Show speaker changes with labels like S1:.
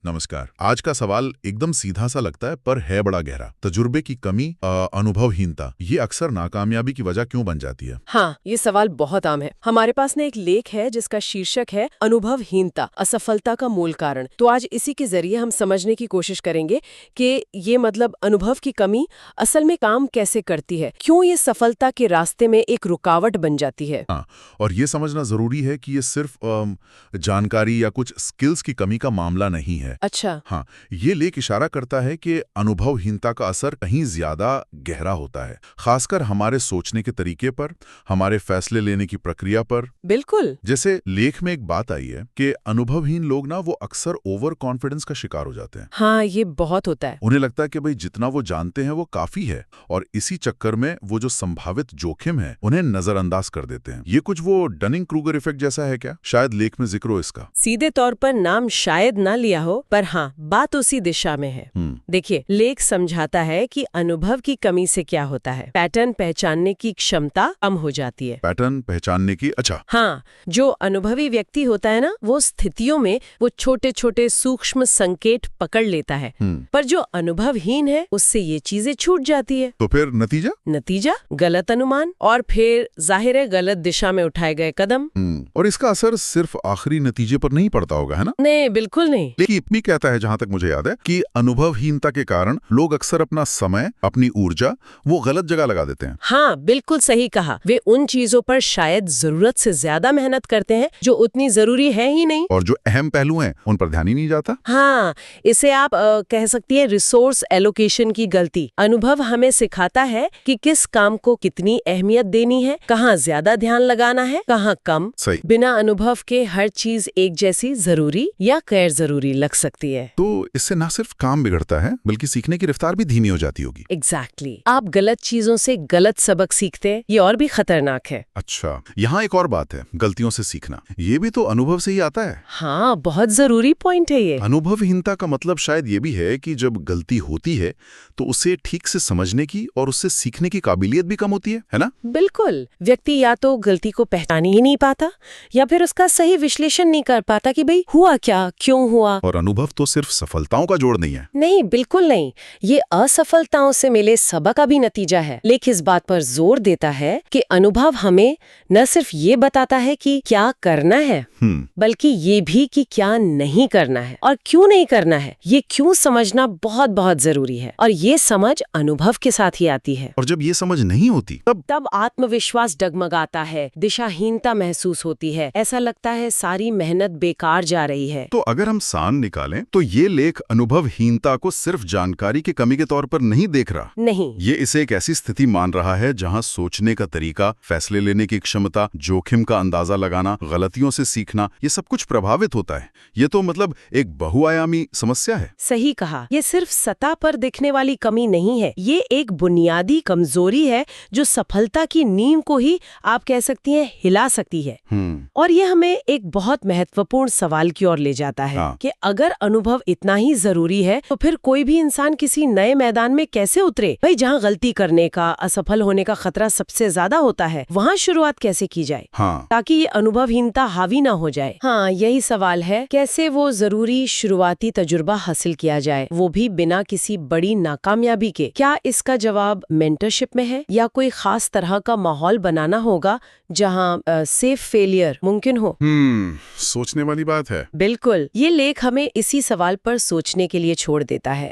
S1: नमस्कार। आज का सवाल एकदम सीधा सा लगता है पर है बड़ा गहरा। तजुर्बे की कमी, अनुभवहीनता, ये अक्सर नाकामयाबी की वजह क्यों बन जाती है?
S2: हाँ, ये सवाल बहुत आम है। हमारे पास ना एक लेख है जिसका शीर्षक है अनुभवहीनता, असफलता का मूल कारण। तो आज इसी के जरिए हम समझने की कोशिश करेंगे कि ये मतलब अनुभव की कमी असल में काम कैसे करती है, क्यों ये सफलता के रास्ते में एक रुकावट बन जाती है।
S1: हाँ, और ये समझना जरूरी है कि ये सिर्फ जानकारी या कुछ स्किल्स की कमी का मामला नहीं है।
S2: अच्छा।
S1: हाँ, ये लेख इशारा करता है कि अनुभवहीनता का असर कहीं ज्यादा गहरा होता है, खासकर हमारे सोचने के तरीके पर, हमारे फैसले लेने की प्रक्रिया पर।
S2: बिल्कुल।
S1: जैसे लेख में एक बात आई है कि अनुभवहीन लोग ना वो अक्सर ओवर कॉन्फिडेंस का शिकार हो जाते हैं।
S2: हाँ, ये बहुत होता है।
S1: उन्हें लगता है कि भाई जितना वो जानते हैं वो काफी है, और इसी चक्कर में वो जो संभावित जोखिम है उन्हें नजरअंदाज कर देते हैं। ये कुछ वो डनिंग क्रूगर इफेक्ट जैसा है क्या? शायद लेख में जिक्र हो इसका।
S2: सीधे तौर पर नाम शायद ना लिया हो, पर हाँ, बात उसी दिशा में है। देखिए, लेख समझाता है कि अनुभव की कमी से क्या होता है। पैटर्न पहचानने की क्षमता कम हो जाती है।
S1: पैटर्न पहचानने की? अच्छा।
S2: हाँ, जो अनुभवी व्यक्ति होता है ना, वो स्थितियों में वो छोटे छोटे सूक्ष्म संकेत पकड़ लेता है। पर जो अनुभवहीन है उससे ये चीजें छूट जाती है।
S1: तो फिर नतीजा
S2: गलत अनुमान, और फिर जाहिर है गलत दिशा में उठाए गए कदम।
S1: और इसका असर सिर्फ आखिरी नतीजे पर नहीं पड़ता होगा, है ना?
S2: नहीं, बिल्कुल नहीं।
S1: लेकिन इतनी कहता है, जहां तक मुझे याद है, कि अनुभवहीनता के कारण लोग अक्सर अपना समय, अपनी ऊर्जा वो गलत जगह लगा देते हैं।
S2: हाँ, बिल्कुल सही कहा। वे उन चीजों पर शायद जरूरत से ज्यादा मेहनत करते हैं जो उतनी जरूरी है ही नहीं,
S1: और जो अहम पहलू हैं उन पर ध्यान ही नहीं जाता।
S2: हाँ, इसे आप कह सकती है रिसोर्स एलोकेशन की गलती। अनुभव हमें सिखाता है कि किस काम को कितनी अहमियत देनी है, कहाँ ज्यादा ध्यान लगाना है, कहाँ कम।
S1: सही।
S2: बिना अनुभव के हर चीज एक जैसी जरूरी या गैर जरूरी लग सकती है।
S1: तो इससे ना सिर्फ काम बिगड़ता है बल्कि सीखने की रफ्तार भी धीमी हो जाती होगी।
S2: एग्जैक्टली। आप गलत चीजों से गलत सबक सीखते हैं, ये और भी खतरनाक है।
S1: अच्छा, यहाँ एक और बात है, गलतियों से सीखना। ये भी तो अनुभव से ही आता है।
S2: हाँ, बहुत जरूरी पॉइंट है ये।
S1: अनुभवहीनता का मतलब शायद ये भी है कि जब गलती होती है तो उसे ठीक से समझने की और उससे सीखने की काबिलियत भी कम होती है ना?
S2: बिल्कुल। व्यक्ति या तो गलती को पहचान ही नहीं पाता या फिर उसका सही विश्लेषण नहीं कर पाता कि भाई हुआ क्या, क्यों हुआ।
S1: और अनुभव तो सिर्फ सफलताओं का जोड़ नहीं है।
S2: नहीं, बिल्कुल नहीं। ये असफलताओं से मिले सबक का भी नतीजा है। लेख इस बात पर जोर देता है कि अनुभव हमें न सिर्फ ये बताता है कि क्या करना है, बल्कि ये भी कि क्या नहीं करना है और क्यों नहीं करना है। ये क्यों समझना बहुत बहुत जरूरी है, और ये समझ अनुभव के साथ ही आती है।
S1: और जब ये समझ नहीं होती
S2: तब आत्मविश्वास डगमगाता है, दिशाहीनता महसूस होती है, ऐसा लगता है सारी मेहनत बेकार जा रही है।
S1: तो अगर हम सान निकालें तो ये लेख अनुभवहीनता को सिर्फ जानकारी की कमी के तौर पर नहीं देख रहा।
S2: नहीं,
S1: ये इसे एक ऐसी स्थिति मान रहा है जहां सोचने का तरीका, फैसले लेने की क्षमता, जोखिम का अंदाजा लगाना, गलतियों से सीखना, ये सब कुछ प्रभावित होता है। ये तो मतलब एक बहुआयामी समस्या है।
S2: सही कहा। ये सिर्फ सतह पर दिखने वाली कमी नहीं है, ये एक बुनियादी कमजोरी है जो सफलता की नींव को ही आप कह सकती हैं हिला सकती है। और ये हमें एक बहुत महत्वपूर्ण सवाल की ओर ले जाता है कि अगर अनुभव इतना ही जरूरी है तो फिर कोई भी इंसान किसी नए मैदान में कैसे उतरे? भाई, जहाँ गलती करने का, असफल होने का खतरा सबसे ज्यादा होता है, वहाँ शुरुआत कैसे की जाए ताकि ये अनुभवहीनता हावी ना हो जाए? हाँ, यही सवाल है। कैसे वो जरूरी शुरुआती तजुर्बा हासिल किया जाए, वो भी बिना किसी बड़ी नाकामयाबी के? क्या इसका जवाब मेंटरशिप में है, या कोई खास तरह का माहौल बनाना होगा जहाँ सेफ फेलियर मुमकिन हो?
S1: सोचने वाली बात है।
S2: बिल्कुल। ये लेख हमें इसी सवाल पर सोचने के लिए छोड़ देता है।